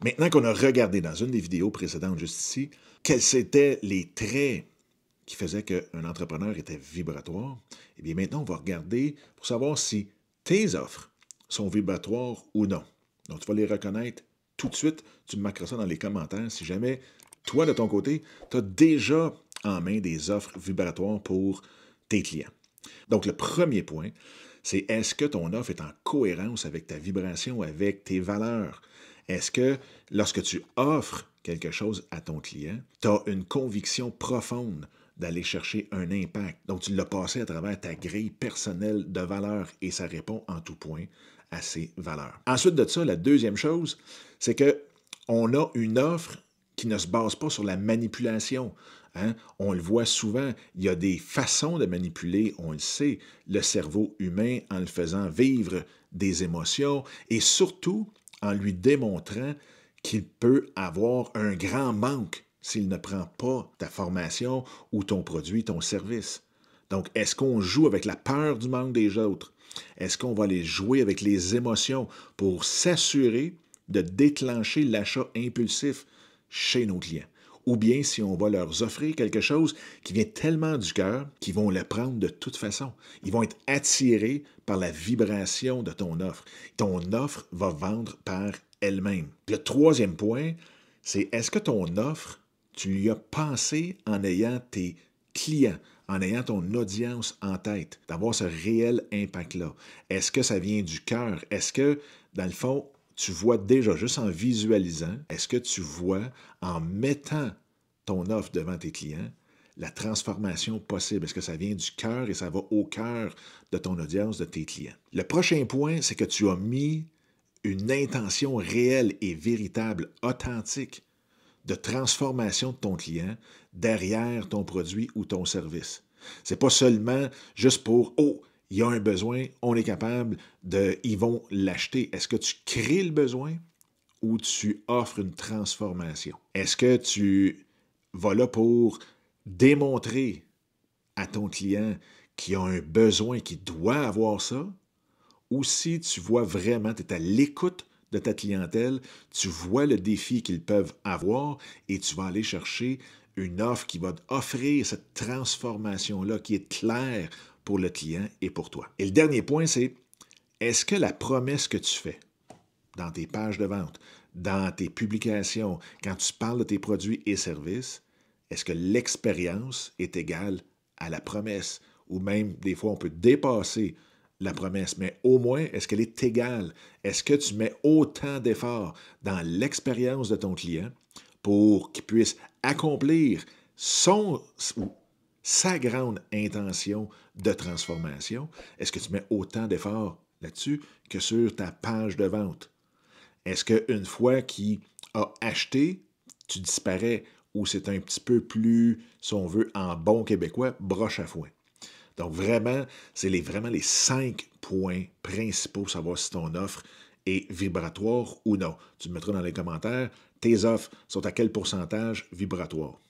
Maintenant qu'on a regardé dans une des vidéos précédentes juste ici, quels étaient les traits qui faisaient qu'un entrepreneur était vibratoire, eh bien maintenant on va regarder pour savoir si tes offres sont vibratoires ou non. Donc tu vas les reconnaître tout de suite, tu me marqueras ça dans les commentaires si jamais toi de ton côté, tu as déjà en main des offres vibratoires pour tes clients. Donc le premier point, c'est est-ce que ton offre est en cohérence avec ta vibration, avec tes valeurs? Est-ce que lorsque tu offres quelque chose à ton client, tu as une conviction profonde d'aller chercher un impact? Donc, tu l'as passé à travers ta grille personnelle de valeurs et ça répond en tout point à ces valeurs. Ensuite de ça, la deuxième chose, c'est qu'on a une offre qui ne se base pas sur la manipulation. Hein? On le voit souvent, il y a des façons de manipuler, on le sait, le cerveau humain en le faisant vivre des émotions et surtout en lui démontrant qu'il peut avoir un grand manque s'il ne prend pas ta formation ou ton produit, ton service. Donc, est-ce qu'on joue avec la peur du manque des autres? Est-ce qu'on va les jouer avec les émotions pour s'assurer de déclencher l'achat impulsif chez nos clients? Ou bien si on va leur offrir quelque chose qui vient tellement du cœur qu'ils vont le prendre de toute façon. Ils vont être attirés par la vibration de ton offre. Ton offre va vendre par elle-même. Le troisième point, c'est est-ce que ton offre, tu lui as pensé en ayant tes clients, en ayant ton audience en tête, d'avoir ce réel impact-là? Est-ce que ça vient du cœur? Est-ce que, dans le fond, tu vois déjà, juste en visualisant, est-ce que tu vois, en mettant ton offre devant tes clients, la transformation possible? Est-ce que ça vient du cœur et ça va au cœur de ton audience, de tes clients? Le prochain point, c'est que tu as mis une intention réelle et véritable, authentique, de transformation de ton client derrière ton produit ou ton service. Ce n'est pas seulement juste pour « Oh, il y a un besoin, on est capable de... ils vont l'acheter ». Est-ce que tu crées le besoin ou tu offres une transformation? Est-ce que tu vas là pour démontrer à ton client qu'il a un besoin, qu'il doit avoir ça? Ou si tu vois vraiment, tu es à l'écoute de ta clientèle, tu vois le défi qu'ils peuvent avoir et tu vas aller chercher une offre qui va offrir cette transformation-là qui est claire pour le client et pour toi. Et le dernier point, c'est est-ce que la promesse que tu fais dans tes pages de vente, dans tes publications, quand tu parles de tes produits et services, est-ce que l'expérience est égale à la promesse? Ou même, des fois, on peut dépasser la promesse, mais au moins, est-ce qu'elle est égale? Est-ce que tu mets autant d'efforts dans l'expérience de ton client pour qu'il puisse accomplir sa grande intention de transformation? Est-ce que tu mets autant d'efforts là-dessus que sur ta page de vente? Est-ce qu'une fois qu'il a acheté, tu disparais ou c'est un petit peu plus, si on veut, en bon québécois, broche à foin? Donc vraiment, c'est vraiment les 5 points principaux pour savoir si ton offre est vibratoire ou non. Tu me mettras dans les commentaires, tes offres sont à quel pourcentage vibratoire?